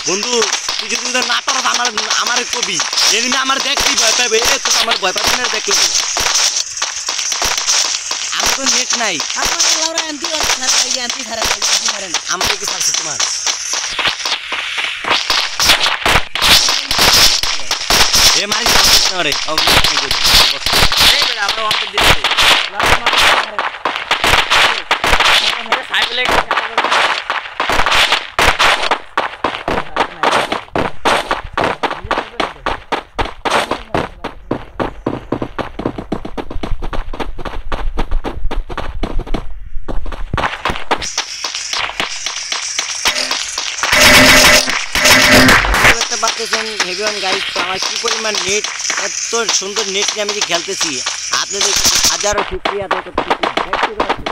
বন্ধু তুই যদি না পারো আমার কবি এমনি আমার দেখলি ভয় পাবে তো আমার ভয় পাবি না দেখলি আমার তো নেট নাই আমার কি থাকছে তোমার এ মারি রে আমরা অন্তর দিচ্ছি হেভিওয়ান গাইস তো আমার কি পরিমাণ নেট এত সুন্দর নেট নিয়ে আমি যে খেলতেছি আপনাদের হাজারো শুকরিয়া আদায় করতেছি।